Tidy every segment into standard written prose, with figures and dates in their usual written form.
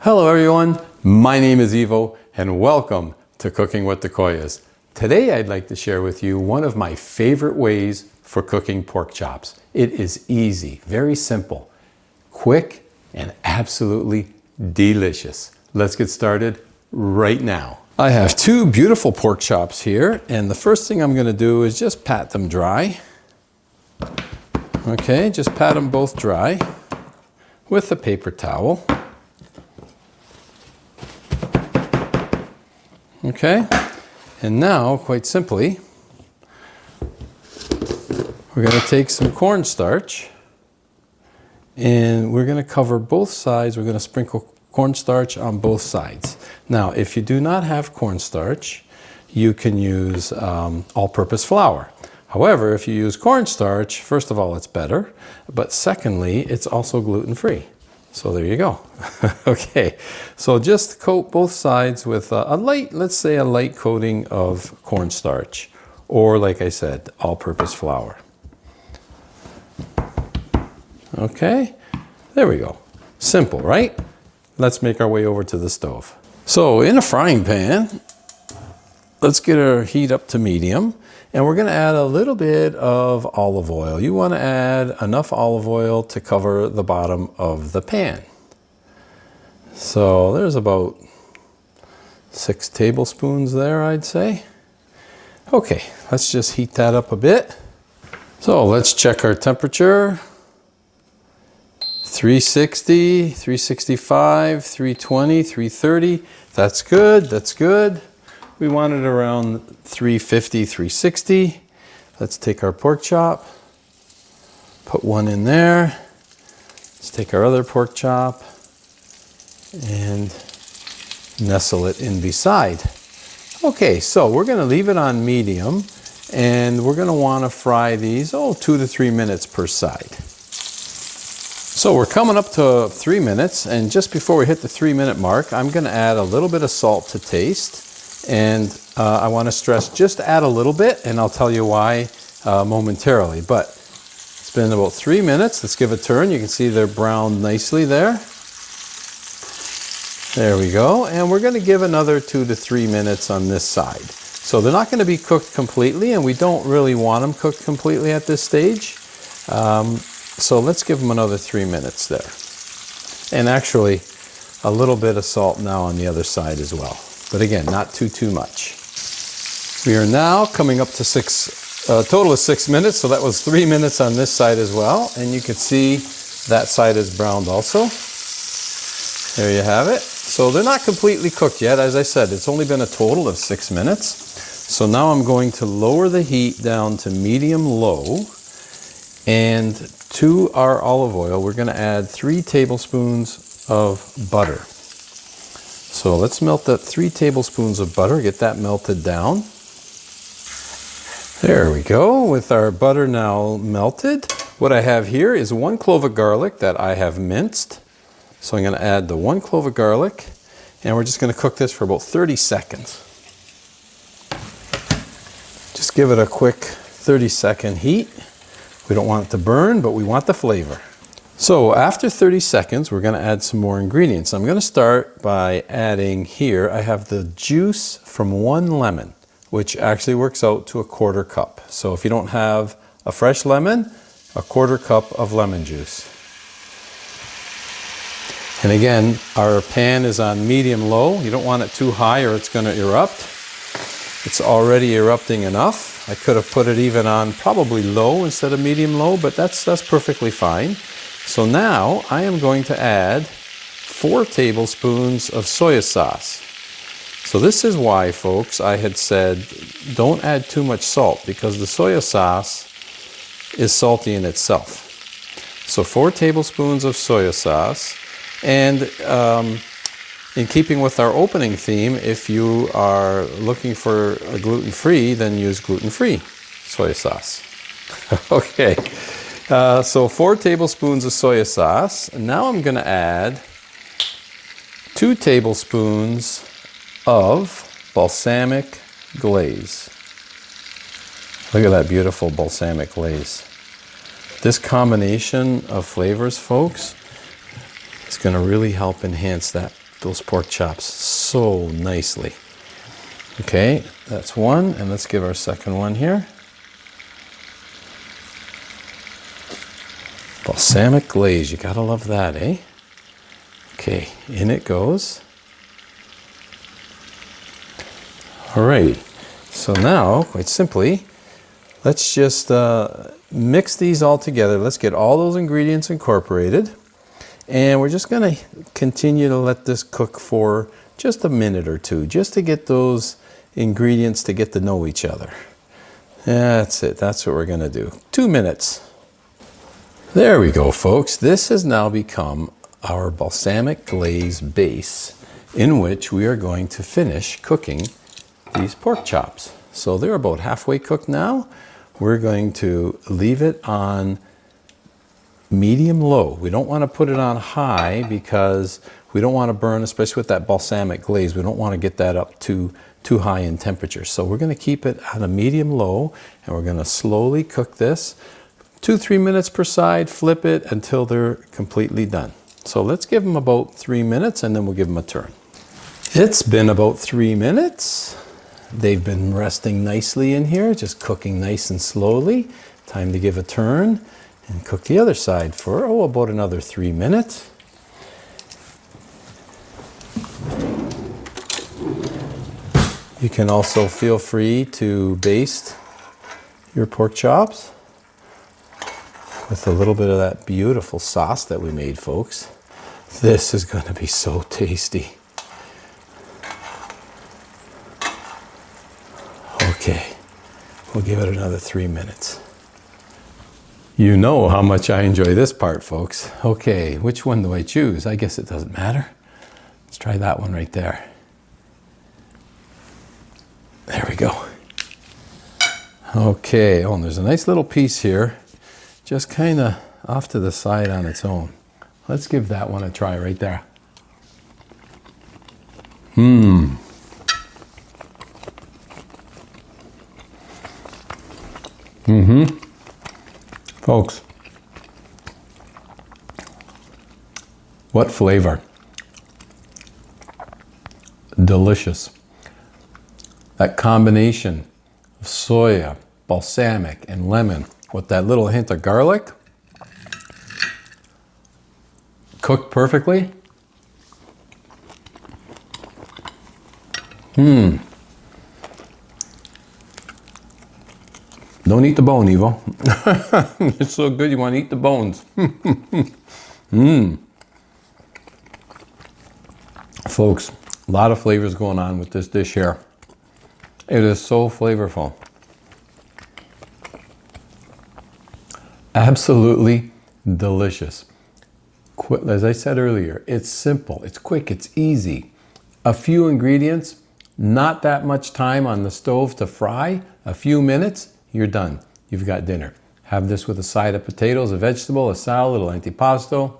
Hello everyone, my name is EVOO and welcome to Cooking with the Koyas. Today I'd like to share with you one of my favorite ways for cooking pork chops. It is easy, very simple, quick, and absolutely delicious. Let's get started right now. I have two beautiful pork chops here, and the first thing I'm going to do is just pat them dry. Okay, just pat them both dry with a paper towel. Okay, and now, quite simply, we're going to take some cornstarch and we're going to cover both sides. We're going to sprinkle cornstarch on both sides. Now, if you do not have cornstarch, you can use all-purpose flour. However, if you use cornstarch, first of all, it's better, but secondly, it's also gluten-free. So there you go. Okay, so just coat both sides with a light, let's say a light coating of cornstarch, or like I said, all-purpose flour. Okay, there we go. Simple, right? Let's make our way over to the stove. So in a frying pan, let's get our heat up to medium, and we're going to add a little bit of olive oil. You want to add enough olive oil to cover the bottom of the pan. So there's about 6 tablespoons there, I'd say. Okay, let's just heat that up a bit. So let's check our temperature. 360, 365, 320, 330. That's good, that's good. We want it around 350, 360. Let's take our pork chop, put one in there. Let's take our other pork chop and nestle it in beside. Okay, so we're going to leave it on medium and we're going to want to fry these, 2 to 3 minutes per side. So we're coming up to 3 minutes, and just before we hit the 3-minute mark, I'm going to add a little bit of salt to taste. And I want to stress, just add a little bit, and I'll tell you why momentarily. But it's been about 3 minutes. Let's give a turn. You can see they're browned nicely there. There we go. And we're going to give another 2 to 3 minutes on this side. So they're not going to be cooked completely, and we don't really want them cooked completely at this stage. So let's give them another 3 minutes there. And actually, a little bit of salt now on the other side as well. But again, not too much. We are now coming up to a total of 6 minutes. So that was 3 minutes on this side as well. And you can see that side is browned also. There you have it. So they're not completely cooked yet. As I said, it's only been a total of 6 minutes. So now I'm going to lower the heat down to medium-low. And to our olive oil, we're going to add 3 tablespoons of butter. So let's melt that 3 tablespoons of butter, get that melted down. There we go, with our butter now melted. What I have here is 1 clove of garlic that I have minced. So I'm going to add the 1 clove of garlic, and we're just going to cook this for about 30 seconds. Just give it a quick 30-second heat. We don't want it to burn, but we want the flavor. So after 30 seconds, we're going to add some more ingredients. I'm going to start by adding here, I have the juice from 1 lemon, which actually works out to a 1/4 cup. So if you don't have a fresh lemon, a 1/4 cup of lemon juice. And again, our pan is on medium-low. You don't want it too high or it's going to erupt. It's already erupting enough. I could have put it even on probably low instead of medium-low, but that's perfectly fine. So now I am going to add 4 tablespoons of soy sauce. So this is why, folks, I had said don't add too much salt, because the soy sauce is salty in itself. So 4 tablespoons of soy sauce. And in keeping with our opening theme, if you are looking for a gluten-free, then use gluten-free soy sauce. Okay. So 4 tablespoons of soy sauce. And now I'm going to add 2 tablespoons of balsamic glaze. Look at that beautiful balsamic glaze. This combination of flavors, folks, is going to really help enhance that those pork chops so nicely. Okay, that's one, and let's give our second one here. Balsamic glaze, you gotta love that, eh? Okay, in it goes. All right, so now, quite simply, let's just mix these all together. Let's get all those ingredients incorporated. And we're just gonna continue to let this cook for just a minute or two, just to get those ingredients to get to know each other. That's it, that's what we're gonna do. 2 minutes. There we go, folks. This has now become our balsamic glaze base in which we are going to finish cooking these pork chops. So they're about halfway cooked now. We're going to leave it on medium low. We don't want to put it on high because we don't want to burn, especially with that balsamic glaze. We don't want to get that up too high in temperature. So we're going to keep it at a medium low, and we're going to slowly cook this 2-3 minutes per side. Flip it until they're completely done. So let's give them about 3 minutes, and then we'll give them a turn. It's been about 3 minutes. They've been resting nicely in here, just cooking nice and slowly. Time to give a turn and cook the other side for, about another 3 minutes. You can also feel free to baste your pork chops with a little bit of that beautiful sauce that we made, folks. This is going to be so tasty. Okay, we'll give it another 3 minutes. You know how much I enjoy this part, folks. Okay, which one do I choose? I guess it doesn't matter. Let's try that one right there. There we go. Okay, oh, and there's a nice little piece here, just kind of off to the side on its own. Let's give that one a try right there. Folks, what flavor? Delicious. That combination of soya, balsamic, and lemon with that little hint of garlic, cooked perfectly. Don't eat the bone, EVOO. It's so good you want to eat the bones. Folks, a lot of flavors going on with this dish here. It is so flavorful. Absolutely delicious. As I said earlier, it's simple, it's quick, it's easy. A few ingredients, not that much time on the stove to fry, a few minutes, you're done. You've got dinner. Have this with a side of potatoes, a vegetable, a salad, a little antipasto,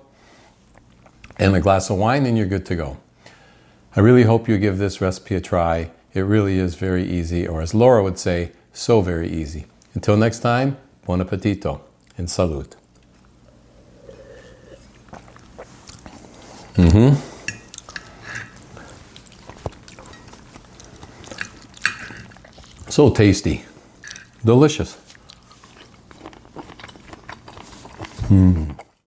and a glass of wine, and you're good to go. I really hope you give this recipe a try. It really is very easy, or as Laura would say, so very easy. Until next time, buon appetito and salud. So tasty, delicious.